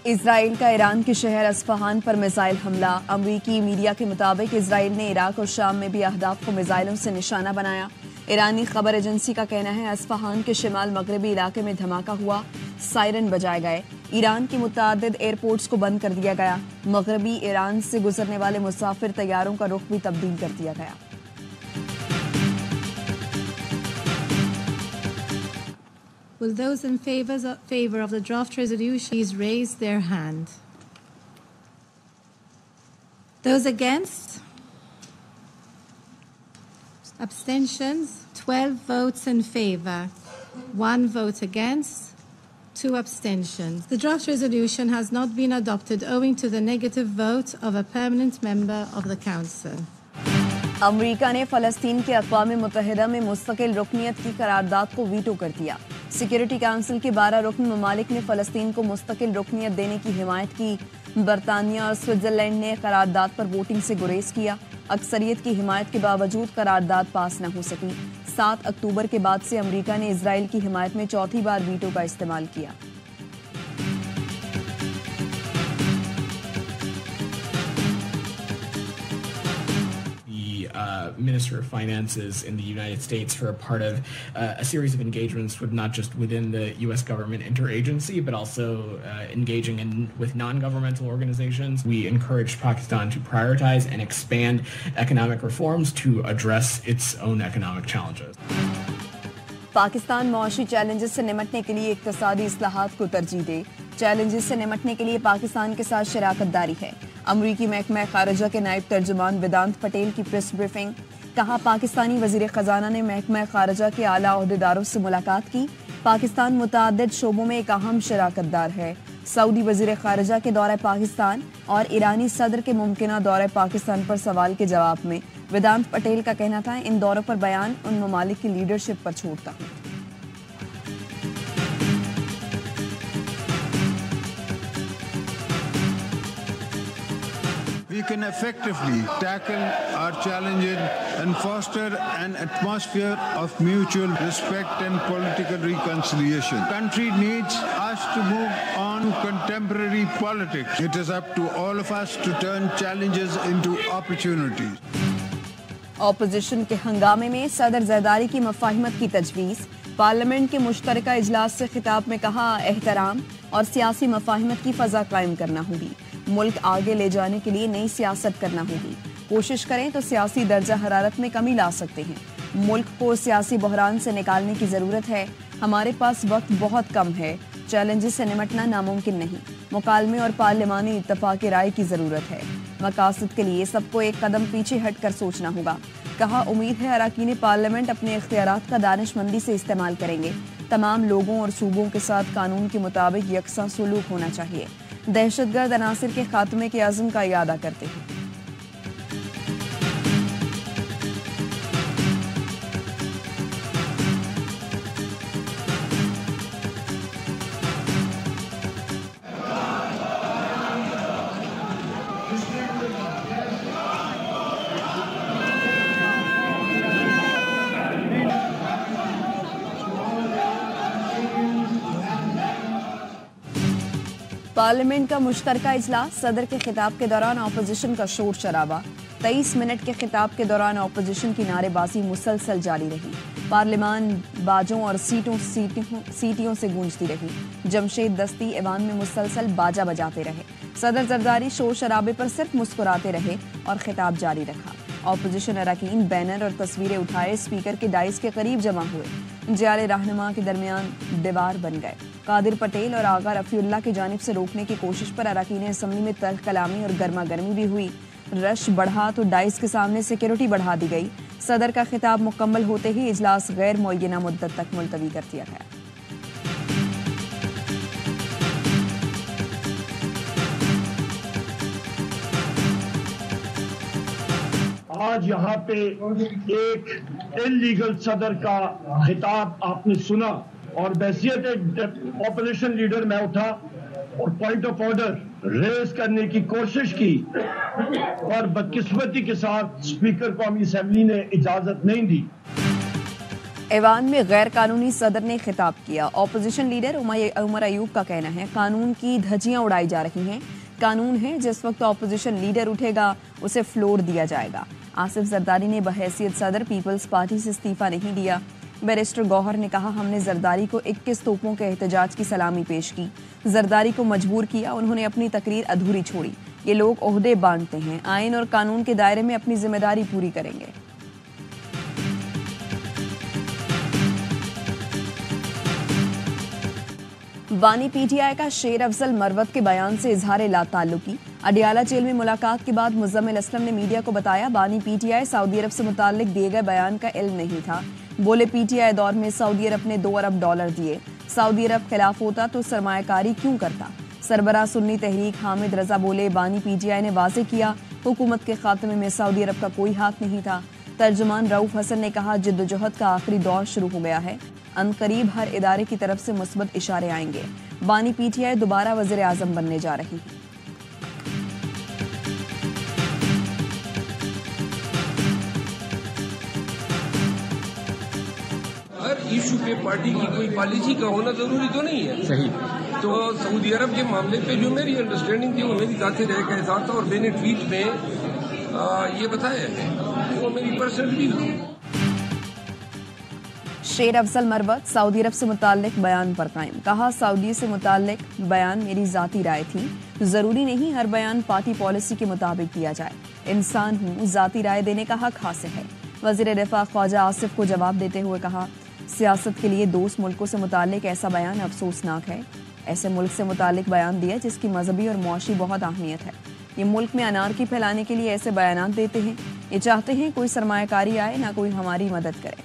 Israel का Iran के शहर अस्फहान पर मिसाइल हमला। अमरीकी मीडिया के मुताबिक इजराइल ने इराक और शाम में भी अहदाफ को मिसाइलों से निशाना बनाया। ईरानी खबर एजेंसी का कहना है अस्फहान के शिमाल मगरबी इलाके में धमाका हुआ, सायरन बजाए गए। ईरान की मुतादिद एयरपोर्ट्स को बंद कर दिया गया। मगरबी ईरान से गुजरने वाले मुसाफिर तैयारों का रुख भी तब्दील कर दिया गया। Will those in favor of the draft resolution please raise their hand? Those against? Abstentions? 12 votes in favor, 1 vote against, 2 abstentions. The draft resolution has not been adopted owing to the negative vote of a permanent member of the Council. अमरीका ने फ़लस्तीन के अक़वाम मुत्तहिदा में मुस्तकिल रुकनियत की करारदाद को veto कर दिया। Security council के 12 रुकन ममालिक ने फ़लस्तीन को मुस्तकिल रुकनियत देने की हिमायत की। बरतानिया और स्विट्ज़रलैंड ने करारदाद पर वोटिंग से गुरेज किया। अक्सरियत की हिमायत के बावजूद करारदाद पास न हो सकी। 7 अक्टूबर के बाद से अमरीका ने इजराइल की हिमायत में चौथी बार वीटो का इस्तेमाल किया। Minister of Finances in the United States for a part of a series of engagements with not just within the U.S. government interagency, but also engaging with non-governmental organizations. We encouraged Pakistan to prioritize and expand economic reforms to address its own economic challenges. Pakistan मौशी challenges से निमटने के लिए इक्तिसादी इस्लाहात को तरजीह दे। Challenges से निमटने के लिए पाकिस्तान के साथ शराकत दारी है। अमरीकी महकमा खारजा के नायब तर्जुमान वेदांत पटेल की प्रेस ब्रीफिंग। कहा, पाकिस्तानी वजीर खजाना ने महकमा खारजा के आला ओहदेदारों से मुलाकात की। पाकिस्तान मुतादिद शोबों में एक अहम शराकतदार है। सऊदी वजीर खारजा के दौरे पाकिस्तान और ईरानी सदर के मुमकिना दौरे पाकिस्तान पर सवाल के जवाब में वेदांत पटेल का कहना था, इन दौरों पर बयान उन ममालिक की लीडरशिप पर छोड़ता हूँ। We can effectively tackle our challenges and foster an atmosphere of mutual respect and political reconciliation. The country needs us to move on to contemporary politics. It is up to all of us to turn challenges into opportunities. Opposition के हंगामे में सदर ज़रदारी की मफाहिमत की तजवीज़। Parliament के मुश्तरका इजलास से खिताब में कहा, एहतराम और सियासी मफाहिमत की फ़ज़ा कायम करना होगी। मुल्क आगे ले जाने के लिए नई सियासत करना होगी। कोशिश करें तो सियासी दर्जा हरारत में कमी ला सकते हैं। मुल्क को सियासी बहरान से निकालने की ज़रूरत है। हमारे पास वक्त बहुत कम है। चैलेंजेस से निमटना नामुमकिन नहीं। मुकालमे और पार्लिमानी इत्तफाक़ राय की ज़रूरत है। मकासद के लिए सबको एक कदम पीछे हट कर सोचना होगा। कहा, उम्मीद है अरकान पार्लियामेंट अपने इख्तियारात का दानिशमंदी से इस्तेमाल करेंगे। तमाम लोगों और सूबों के साथ कानून के मुताबिक यकसा सलूक होना चाहिए। दहशतगर्द अनासिर के खात्मे के अज़्म का इरादा करते हैं। पार्लियामेंट का मुश्तरका इजलास। सदर के खिताब के दौरान अपोजिशन का शोर शराबा। 23 मिनट के खिताब के दौरान अपोजिशन की नारेबाजी मुसलसल जारी रही। पार्लियामान बाजों और सीटियों से गूंजती रही। जमशेद दस्ती ऐवान में मुसलसल बाजा बजाते रहे। सदर जरदारी शोर शराबे पर सिर्फ मुस्कुराते रहे और खिताब जारी रखा। अपोजिशन अरकान बैनर और तस्वीरें उठाए स्पीकर के डाइस के करीब जमा हुए। जाले रहनुमा के दरमियान दीवार बन गए। कादिर पटेल और आगा रफ़ीउल्लाह की जानिब से रोकने की कोशिश पर अरकान असम्बली में तल्ख कलामी और गर्मा गर्मी भी हुई। रश बढ़ा तो डाइस के सामने सिक्योरिटी बढ़ा दी गई। सदर का खिताब मुकम्मल होते ही इजलास गैर मुअय्यना मुद्दत तक मुलतवी कर दिया गया। आज यहाँ पे एक इल्लीगल सदर का खिताब आपने सुना और बैसियत एक ऑपोजिशन लीडर मैं उठा और पॉइंट ऑफ ऑर्डर रेज करने की कोशिश की और बदकिस्मती के साथ स्पीकर कौमी असेंबली ने इजाजत नहीं दी। ऐवान में गैर कानूनी सदर ने खिताब किया। ऑपोजिशन लीडर उमर अयूब का कहना है कानून की धज्जियां उड़ाई जा रही हैं। कानून है, जिस वक्त ऑपोजिशन लीडर उठेगा उसे फ्लोर दिया जाएगा। आसिफ जरदारी ने बहैसियत सदर पीपल्स पार्टी से इस्तीफा नहीं दिया। बैरिस्टर गौहर ने कहा हमने जरदारी को 21 तोपों के एहतजाज की सलामी पेश की, जरदारी को मजबूर किया, उन्होंने अपनी तकरीर अधूरी छोड़ी। ये लोग ओहदे बांटते हैं, आइन और कानून के दायरे में अपनी जिम्मेदारी पूरी करेंगे। बानी पीटीआई का शेर अफजल मरवत के बयान से इजहार लाताल्लुकी। अडियाला जेल में मुलाकात के बाद मुज़म्मिल असलम ने मीडिया को बताया बानी पीटीआई सऊदी अरब से मुताल्लिक दिए गए बयान का इल्म नहीं था। बोले पीटीआई दौर में सऊदी अरब ने $2 अरब दिए, सऊदी अरब खिलाफ होता तो सरमायाकारी क्यों करता। सरबराह सुन्नी तहरीक हामिद रजा बोले बानी पीटीआई ने वाज़ेह किया हुकूमत के खात्मे में सऊदी अरब का कोई हाथ नहीं था। तर्जुमान रऊफ हसन ने कहा जिद्दोजहद का आखिरी दौर शुरू हो गया है, अनकरीब हर इदारे की तरफ से मुस्बत इशारे आएंगे। बानी पीटीआई दोबारा वज़ीर आज़म बनने जा रही है। हर इशू पे पार्टी की कोई पॉलिसी का होना जरूरी तो नहीं है। सही। तो सऊदी अरब के मामले पे जो मेरी अंडरस्टैंडिंग थी वो मेरी जाती रह के साथ था और मैंने ट्वीट में ये बताया है, वो मेरी पर्सनल व्यू थी। शेर अफजल मरवत सऊदी अरब से मुताल्लिक बयान पर कायम, कहा सऊदी से मुताल्लिक बयान मेरी जाती राय थी, जरूरी नहीं हर बयान पार्टी पॉलिसी के मुताबिक दिया जाए। इंसान हूँ, जाती राय देने का हक हासिल है। वजीर दिफा ख्वाजा आसिफ को जवाब देते हुए कहा सियासत के लिए दोस्त मुल्कों से मुताल्लिक ऐसा बयान अफसोसनाक है। ऐसे मुल्क से मुताल्लिक बयान दिया जिसकी मजहबी और मुआशी बहुत अहमियत है। ये मुल्क में अनारकी फैलाने के लिए ऐसे बयान देते हैं। ये चाहते हैं कोई सरमायाकारी आए, ना कोई हमारी मदद करे।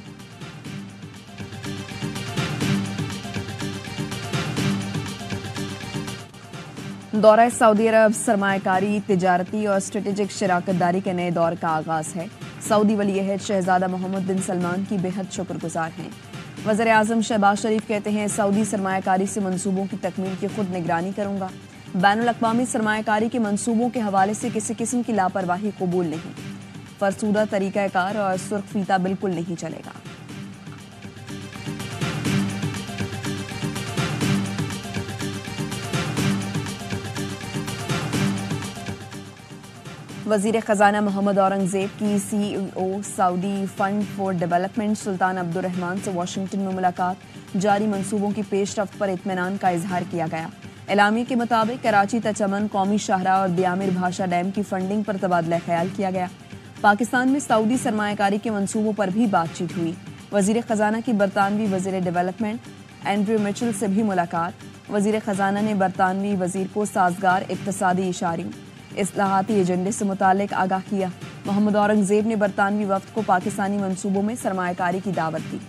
दौरा सऊदी अरब सरमायाकारी, तिजारती और स्ट्रेटेजिक शराकतदारी के नए दौर का आगाज है। सऊदी वली-ए-अहद शहजादा मोहम्मद बिन सलमान की बेहद शुक्रगुजार हैं। वज़ीर आज़म शहबाज शरीफ कहते हैं सऊदी सरमायाकारी से मंसूबों की तकमील की खुद निगरानी करूंगा। बैनुल अक़वामी सरमायाकारी के मंसूबों के हवाले से किसी किस्म की लापरवाही कबूल नहीं। फरसूदा तरीक़ाकार और सुर्ख फीता बिल्कुल नहीं चलेगा। वज़ीर ख़जाना मोहम्मद औरंगज़ेब की CEO Saudi fund for development Sultan Abdurrahman से वाशिंगटन में मुलाकात। जारी मंसूबों की पेशरफ्त पर इत्मीनान का इजहार किया गया। एलामी के मुताबिक कराची तचमन, कौमी शाहराह और दियामिर भाषा डैम की फंडिंग पर तबादला ख्याल किया गया। पाकिस्तान में सऊदी सरमायाकारी के मंसूबों पर भी बातचीत हुई। वज़ीर ख़जाना की बरतानवी वज़ीर डेवलपमेंट एंड्रयू मिचेल से भी मुलाकात। वज़ीर ख़जाना ने बरतानवी वज़ीर को साजगार इक़्तिसादी इशारों इस्लाहाती एजेंडे से मुतालिक आगाह किया। मोहम्मद औरंगज़ेब ने बरतानवी वफ्द को पाकिस्तानी मंसूबों में सरमायाकारी की दावत दी।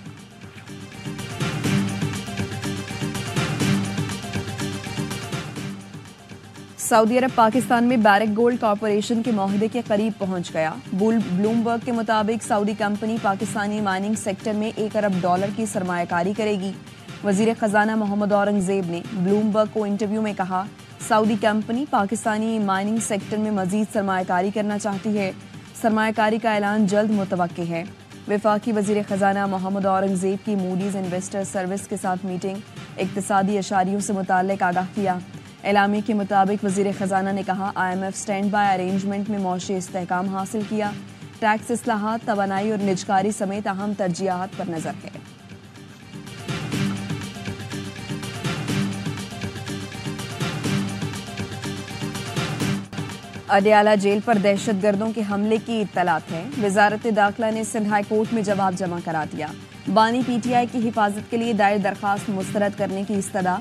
सऊदी अरब पाकिस्तान में बैरक गोल्ड कॉरपोरेशन के मुआहदे के करीब पहुंच गया। ब्लूमबर्ग के मुताबिक Saudi company Pakistani mining sector में $1 अरब की सरमायाकारी करेगी। वज़ीर ख़जाना मोहम्मद औरंगज़ेब ने ब्लूमबर्ग को इंटरव्यू में कहा Saudi company Pakistani mining sector में मजीद सरमायाकारी करना चाहती है। सरमायाकारी का ऐलान जल्द मुतवक्की है। वफाकी वज़ीर ख़जाना मोहम्मद औरंगज़ेब की मूडीज़ इन्वेस्टर सर्विस के साथ मीटिंग, इक़्तिसादी इशारियों से मुताल्लिक आगाह किया। एलामी के मुताबिक वज़ीर ख़जाना ने कहा IMF स्टैंड बाय अरेंजमेंट में मौशी इस्तेहकाम हासिल किया। टैक्स इस्लाहात, तवानाई और निजकारी समेत अहम तरजीहात पर नज़र है। अडियाला जेल पर दहशतगर्दों के हमले की इत्तलात है। वजारत दाखिला ने सिंध हाई कोर्ट में जवाब जमा करा दिया। बानी PTI की हिफाजत के लिए दायर दरखास्त मुस्तरद करने की इस्तदा।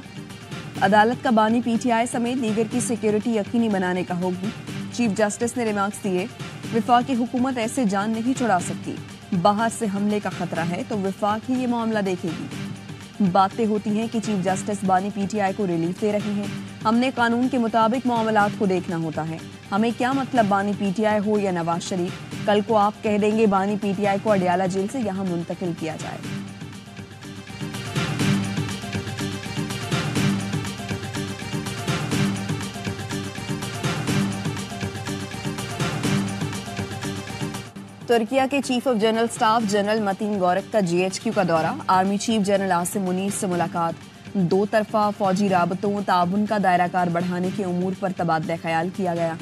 अदालत का बानी PTI समेत दीगर की सिक्योरिटी यकीनी बनाने का हुक्म। चीफ जस्टिस ने रिमार्क्स दिए वफाकी हुकूमत ऐसे जान नहीं छुड़ा सकती। बाहर से हमले का खतरा है तो वफाक ही ये मामला देखेगी। बातें होती हैं कि चीफ जस्टिस बानी PTI को रिलीफ दे रही हैं। हमने कानून के मुताबिक मामलात को देखना होता है। हमें क्या मतलब बानी PTI हो या नवाज शरीफ, कल को आप कह देंगे बानी PTI को अडियाला जेल से यहाँ मुंतकिल किया जाए। तुर्किया के chief of general staff general Metin Gurak का GHQ का दौरा, army chief general Asim Munir से मुलाकात, दो तरफा फौजी राबतों ताउन का दायराकार बढ़ाने के उमूर पर तबादला ख्याल किया गया।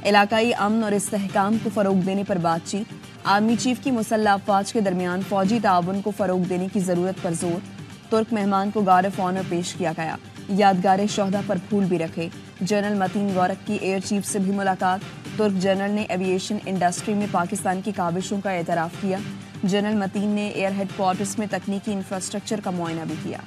इलाकाई अमन और इस्तेहकाम को फरोग देने पर बातचीत, आर्मी चीफ की मुसल्लह अफवाज के दरमियान फौजी ताउन को फरोग देने की जरूरत पर जोर, तुर्क मेहमान को गार्ड ऑफ ऑनर पेश किया गया, यादगार शोहदा पर फूल भी रखे। जनरल मतीन गोरक की एयर चीफ से भी मुलाकात, तुर्क जनरल ने एविएशन इंडस्ट्री में पाकिस्तान की काविशों का एतराफ़ किया। जनरल मतीन ने एयर हेडक्वार्टर्स में तकनीकी इंफ्रास्ट्रक्चर का मुआयना भी किया।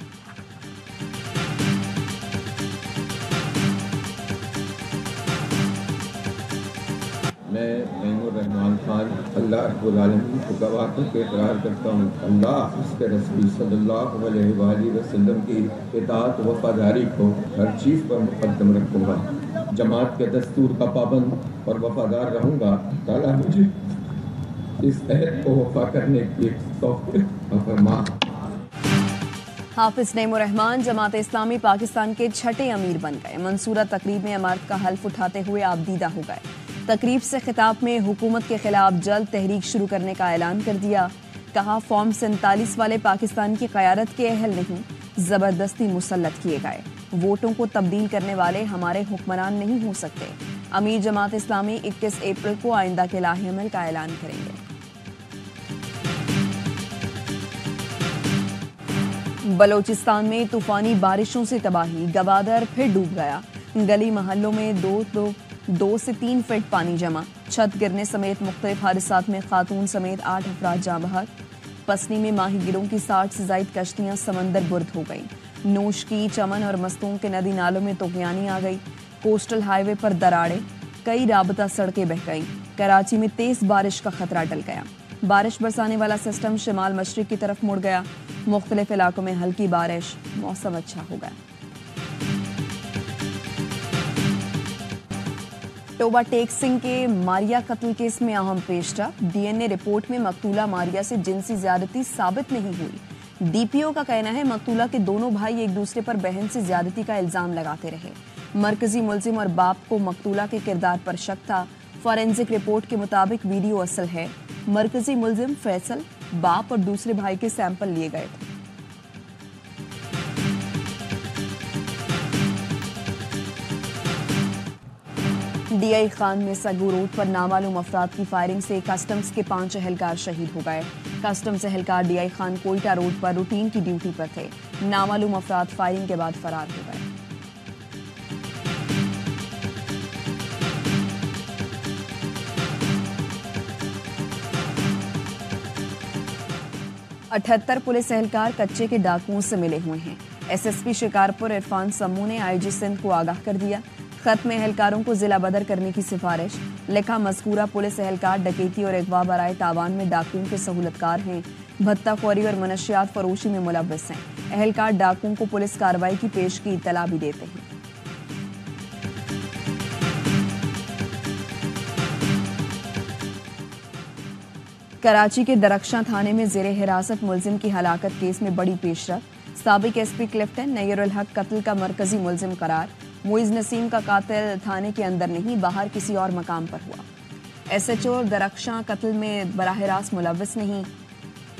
मैं महमूद रहमान खान अल्लाह रब्बुल आलमीन को गवाह के इकरार करता हूँ अल्लाह उसके रसूल सल्लल्लाहु अलैहि वसल्लम की इताअत वफादारी को हर चीज़ पर मुकद्दम रखूँगा, जमात के दस्तूर का पाबंद और वफादार रहूँगा। ताला मुझे इस अहद को वफा करने की तौफीक फरमा। हाफिज नईमुर रहमान जमात इस्लामी पाकिस्तान के छठे अमीर बन गए। मंसूरा तकरीब में इमारत का हल्फ उठाते हुए आबदीदा हो गए। तकरीब से खिताब में हुकूमत के खिलाफ जल्द तहरीक शुरू करने का ऐलान कर दिया। कहा फॉर्म 47 वाले पाकिस्तान की क़यादत के अहल नहीं, जबरदस्ती मुसल्लत किए गए। वोटों को तब्दील करने वाले हमारे हुक्मरान नहीं हो सकते। अमीर जमात इस्लामी 21 अप्रैल को आइंदा के लाहेअमल का ऐलान करेंगे। बलोचिस्तान में तूफानी बारिशों से तबाही, गवादर फिर डूब गया। गली मोहल्लों में 2 से 3 फीट पानी जमा, छत गिरने समेत मुख्तलिफ हादसात में खातून समेत 8 अफराद जाँ बहक। पसनी में माहीगिरों की 60 से ज़ायद कश्तियां समंदर बुर्द हो गईं। नूश की, चमन और मस्तूम के नदी नालों में तुग़यानी आ गई। कोस्टल हाईवे पर दरारें, कई राबता सड़कें बह गईं। कराची में तेज बारिश का खतरा टल गया। बारिश बरसाने वाला सिस्टम शिमाल मशरिक की तरफ मुड़ गया। मुख्तलिफ इलाकों में हल्की बारिश, मौसम अच्छा हो गया। टोबा टेक सिंह के मारिया कत्ल केस में अहम पेशरफ, DNA रिपोर्ट में मकतूला मारिया से जिनसी ज्यादती साबित नहीं हुई। DPO का कहना है मकतूला के दोनों भाई एक दूसरे पर बहन से ज्यादती का इल्जाम लगाते रहे। मरकजी मुल्जिम और बाप को मकतूला के किरदार पर शक था। फॉरेंसिक रिपोर्ट के मुताबिक वीडियो असल है। मरकजी मुल्जिम फैसल, बाप और दूसरे भाई के सैंपल लिए गए थे। DI खान में सगू रोड पर नामालूम अफराद की फायरिंग से कस्टम्स के 5 एहलकार शहीद हो गए। कस्टम्स एहलकार DI खान कोयटा रोड पर रूटीन की ड्यूटी पर थे। नामालूम अफराद फायरिंग के बाद फरार हो गए। अठहत्तर पुलिस एहलकार कच्चे के डाकुओं से मिले हुए हैं। SSP शिकारपुर इरफान सम्मू ने IG सिंध को आगाह कर दिया। खत में एहलकारों को जिला बदर करने की सिफारिश। लिखा मज़कूरा पुलिस एहलकार डकैती और अगवा बराए तावान में डाकुओं के सहूलतकार हैं। भत्ताखोरी और मनशियात फरोशी में मुलव्वस हैं। एहलकार डाकुओं को पुलिस कार्रवाई की पेश की इत्तला भी देते हैं। कराची के दरख्शां थाने में जेरे हिरासत मुल्जिम की हलाकत केस में बड़ी पेशरफ। साबिक SP क्लिफ्टन नैयरुल हक कत्ल का मरकजी मुल्जिम करार। मुइज़ नसीम का कातिल थाने के अंदर नहीं, बाहर किसी और मकाम पर हुआ। SHO दरख्शां कत्ल में बराह रास्त मुलव्वस नहीं।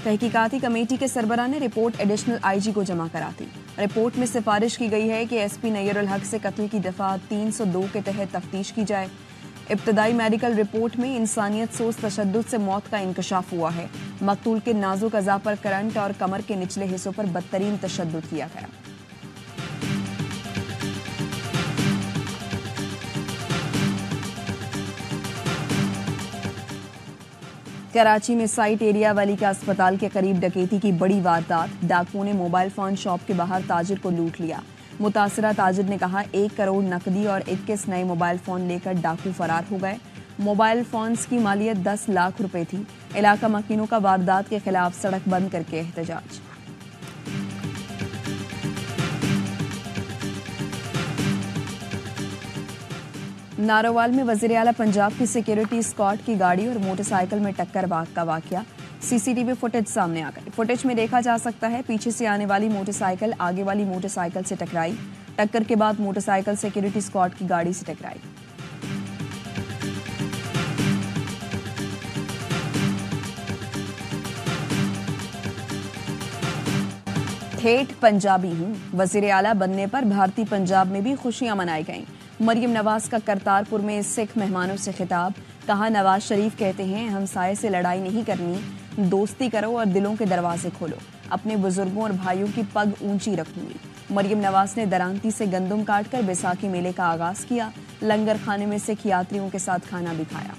तहकीकाती कमेटी के सरबराह ने रिपोर्ट एडिशनल IG को जमा करा दी। रिपोर्ट में सिफारिश की गई है कि SP नैयरुल हक से कत्ल की दफ़ा 302 के तहत तफ्तीश की जाए। इब्तदाई मेडिकल रिपोर्ट में इंसानियत सोच तशद्दुद से मौत का इंकशाफ हुआ है। मकतूल के नाजुक अज़ा पर करंट और कमर के निचले हिस्सों पर बदतरीन तशद्दुद किया गया। कराची में साइट एरिया वाली के अस्पताल के करीब डकैती की बड़ी वारदात। डाकुओं ने मोबाइल फोन शॉप के बाहर ताजिर को लूट लिया। मुतासरा ताजिर ने कहा 1 करोड़ नकदी और 21 नए मोबाइल फोन लेकर डाकू फरार हो गए। मोबाइल फोन्स की मालियत 10 लाख रुपए थी। इलाका मकीनों का वारदात के खिलाफ सड़क बंद करके एहतजाज। नारोवाल में वज़ीर आला पंजाब की सिक्योरिटी स्क्वाड की गाड़ी और मोटरसाइकिल में टक्कर का वाकया। CCTV फुटेज सामने आ गई। फुटेज में देखा जा सकता है पीछे से आने वाली मोटरसाइकिल आगे वाली मोटरसाइकिल से टकराई। टक्कर के बाद मोटरसाइकिल सिक्योरिटी स्क्वाड की गाड़ी से टकराई। ठेठ पंजाबी हूँ। वजीर आला बनने पर भारतीय पंजाब में भी खुशियां मनाई गईं। मरियम नवाज का करतारपुर में सिख मेहमानों से खिताब। कहा, नवाज शरीफ कहते हैं हमसाये से लड़ाई नहीं करनी, दोस्ती करो और दिलों के दरवाजे खोलो। अपने बुजुर्गों और भाइयों की पग ऊंची रखूंगी। मरियम नवाज ने दरांती से गंदम काटकर बैसाखी मेले का आगाज किया। लंगर खाने में सिख यात्रियों के साथ खाना भी खाया।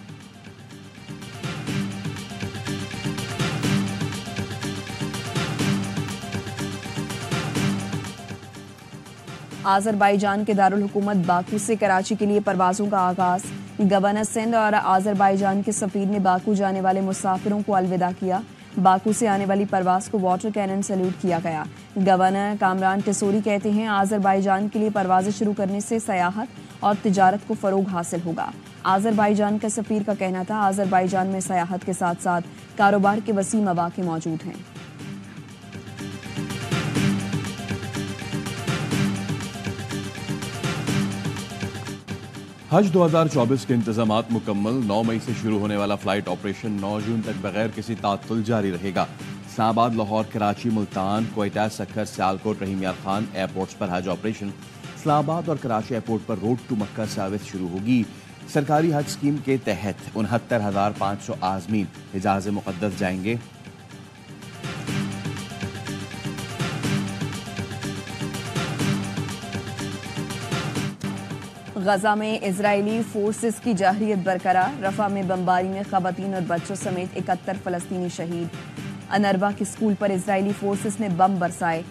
आज़रबाईजान के दारुल हुकूमत बाकू से कराची के लिए परवाजों का आगाज। गवर्नर सिंध और आज़रबाईजान के सफीर ने बाकू जाने वाले मुसाफिरों को अलविदा किया। बाकू से आने वाली परवाज को वाटर कैनन सैल्यूट किया गया। गवर्नर कामरान टेसोरी कहते हैं आज़रबाईजान के लिए परवाजें शुरू करने से सयाहत और तिजारत को फरोग हासिल होगा। आज़रबाईजान के सफीर का कहना था आज़रबाईजान में सयाहत के साथ साथ कारोबार के वसी मौके मौजूद हैं। हज 2024 के इंतजामात मुकम्मल। 9 मई से शुरू होने वाला फ्लाइट ऑपरेशन 9 जून तक बगैर किसी तात्तुल जारी रहेगा। इस्लामाबाद, लाहौर, कराची, मुल्तान, क्वेटा, सक्खर, सियालकोट, रहीम यार खान एयरपोर्ट्स पर हज ऑपरेशन। इस्लामाबाद और कराची एयरपोर्ट पर रोड टू मक्का सर्विस शुरू होगी। सरकारी हज स्कीम के तहत 69,500 आज़मीन हिजाज़ मुक़द्दस जाएंगे। गजा में इजरायली फोर्सेस की जाहिरियत बरकरार। रफा में बमबारी में खवातीन और बच्चों समेत 71 फलस्तीनी शहीद। अनरबा के स्कूल पर इजरायली फोर्सेस ने बम बरसाए।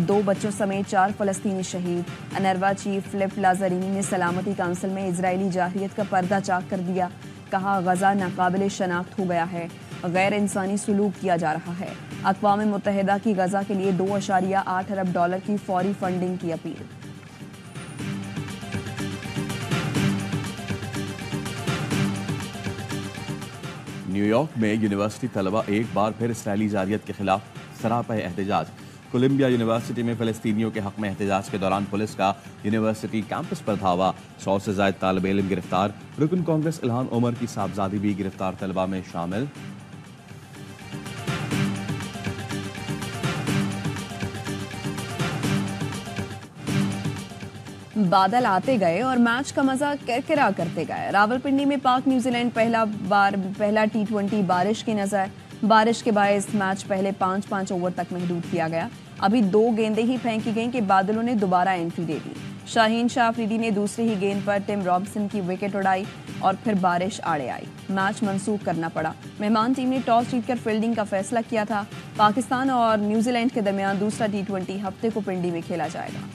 2 बच्चों समेत 4 फलस्तीनी शहीद। अनरबा चीफ फिलिप लाज़ारिनी ने सलामती काउंसिल में इजरायली जाहिरियत का पर्दा चाक कर दिया। कहा, गजा नाकाबिले शनाख्त हो गया है, गैर इंसानी सलूक किया जा रहा है। अक़वाम मुत्तहिदा की गजा के लिए $2.8 अरब की फौरी फंडिंग की अपील। न्यूयॉर्क में यूनिवर्सिटी तलबा एक बार फिर इसराइली जारियत के खिलाफ सरापा एहतजाज। कोलंबिया यूनिवर्सिटी में फ़लस्तीनियों के हक में एहतजाज के दौरान पुलिस का यूनिवर्सिटी कैंपस पर धावा। 100 से ज़ायद तालिब इल्म गिरफ्तार। रुकन कांग्रेस इल्हान उमर की साहबजादी भी गिरफ्तार तलबा में शामिल। बादल आते गए और मैच का मजा किरकिरा करते गए। रावलपिंडी में पाक न्यूजीलैंड पहला T20 बारिश की नजर। बारिश के बायस मैच पहले 5-5 ओवर तक महदूद किया गया। अभी 2 गेंदें ही फेंकी गईं कि बादलों ने दोबारा एंट्री दे दी। शाहीन शाह अफरीदी ने दूसरी ही गेंद पर टिम रॉबसन की विकेट उड़ाई और फिर बारिश आड़े आई। मैच मनसूख करना पड़ा। मेहमान टीम ने टॉस जीतकर फील्डिंग का फैसला किया था। पाकिस्तान और न्यूजीलैंड के दरमियान दूसरा T20 हफ्ते को पिंडी में खेला जाएगा।